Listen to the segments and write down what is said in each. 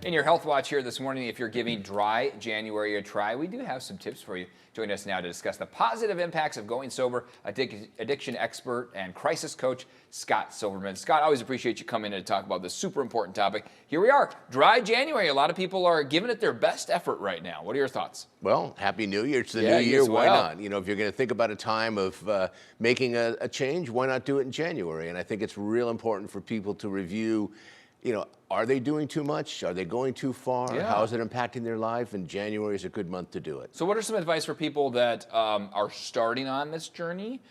In your Health Watch here this morning, if you're giving dry January a try, we do have some tips for you. Join us now to discuss the positive impacts of going sober. Addiction expert and crisis coach, Scott Silverman. Scott, I always appreciate you coming in to talk about this super important topic. Here we are, dry January. A lot of people are giving it their best effort right now. What are your thoughts? Well, Happy New Year. It's the new you year. as Why well. not? You know, if you're going to think about a time of making a change, why not do it in January? And I think it's real important for people to review, you know, are they doing too much? Are they going too far? Yeah. How is it impacting their life? And January is a good month to do it. So what are some advice for people that are starting on this journey?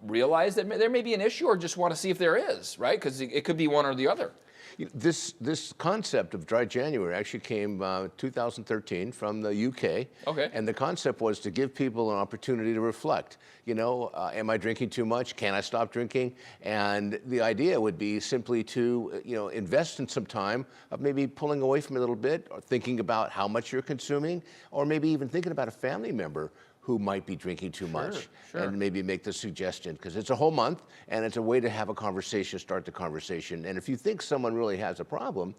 Realize that there may be an issue or just want to see if there is, right? Because it could be one or the other. You know, this concept of dry January actually came 2013 from the UK. Okay. And the concept was to give people an opportunity to reflect. You know, am I drinking too much? Can I stop drinking? And the idea would be simply to, you know, invest in some time of maybe pulling away from it a little bit, or thinking about how much you're consuming, or maybe even thinking about a family member who might be drinking too much, sure. and maybe make the suggestion, because it's a whole month and it's a way to have a conversation, start the conversation. And if you think someone really has a problem,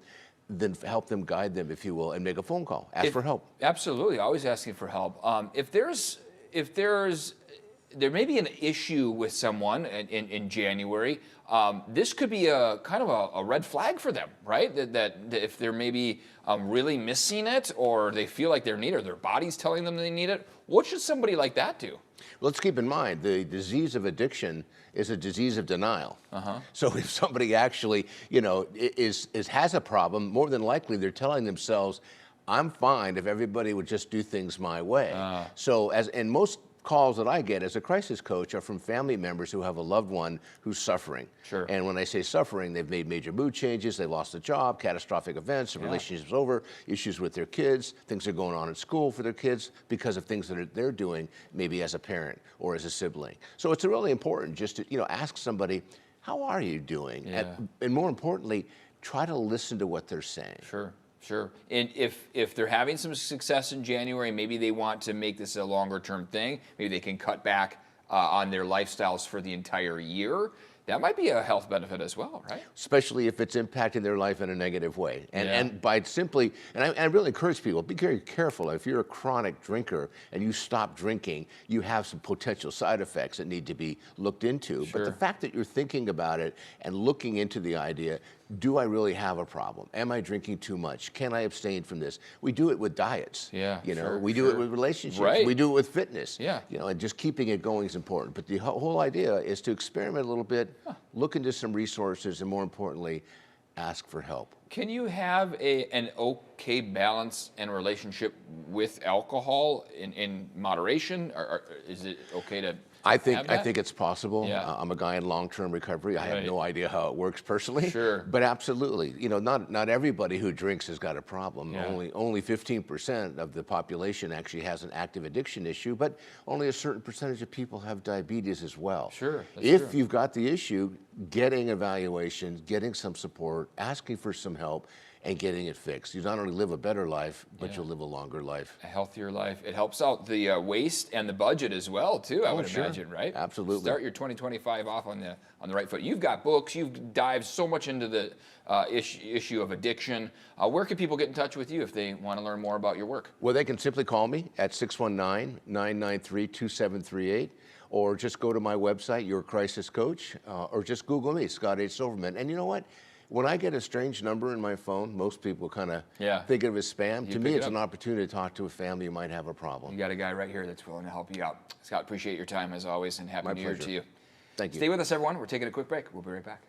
then help them, guide them, if you will, and make a phone call. Ask for help. Absolutely, always asking for help. There may be an issue with someone in January. This could be a kind of a red flag for them, right? That if they're maybe really missing it, or they feel like they need it, or their body's telling them they need it, what should somebody like that do? Well, let's keep in mind, the disease of addiction is a disease of denial. So if somebody actually, you know, has a problem, more than likely they're telling themselves, I'm fine if everybody would just do things my way. And most calls that I get as a crisis coach are from family members who have a loved one who's suffering. Sure. And when I say suffering, they've made major mood changes, they lost a job, catastrophic events, the relationship's over, issues with their kids, things are going on in school for their kids because of things that they're doing, maybe as a parent or as a sibling. So it's really important just to, you know, ask somebody, how are you doing? Yeah. And more importantly, try to listen to what they're saying. Sure. Sure. And if they're having some success in January, maybe they want to make this a longer term thing. Maybe they can cut back on their lifestyles for the entire year. That might be a health benefit as well, right? Especially if it's impacting their life in a negative way. And by simply, and I really encourage people, be very careful. If you're a chronic drinker and you stop drinking, you have some potential side effects that need to be looked into. Sure. But the fact that you're thinking about it and looking into the idea, do I really have a problem? Am I drinking too much? Can I abstain from this? We do it with diets. Yeah, You know, sure, we do it with relationships. Right. We do it with fitness. Yeah. You know, and just keeping it going is important. But the whole idea is to experiment a little bit, look into some resources, and more importantly, ask for help. Can you have an okay balance and relationship with alcohol in moderation? Or is it okay to I have think that? it's possible. Yeah. I'm a guy in long-term recovery. I have Right. no idea how it works personally. Sure. But absolutely, you know, not everybody who drinks has got a problem. Yeah. Only 15% of the population actually has an active addiction issue, but only a certain percentage of people have diabetes as well. Sure, that's If true. you've got the issue, getting evaluations, getting some support, asking for some help, and getting it fixed. You not only live a better life, but you'll live a longer life. A healthier life. It helps out the waste and the budget as well, too. I would sure. imagine, right? Absolutely. Start your 2025 off on the right foot. You've got books. You've dived so much into the issue of addiction. Where can people get in touch with you if they want to learn more about your work? Well, they can simply call me at 619-993-2738, or just go to my website, Your Crisis Coach, or just Google me, Scott H. Silverman. And you know what? When I get a strange number in my phone, most people kind of think of it as spam. To me, pick it it's up. an opportunity to talk to a family who might have a problem. You got a guy right here that's willing to help you out. Scott, appreciate your time as always, and Happy My New Year pleasure. to you. Thank you. Stay with us, everyone. We're taking a quick break. We'll be right back.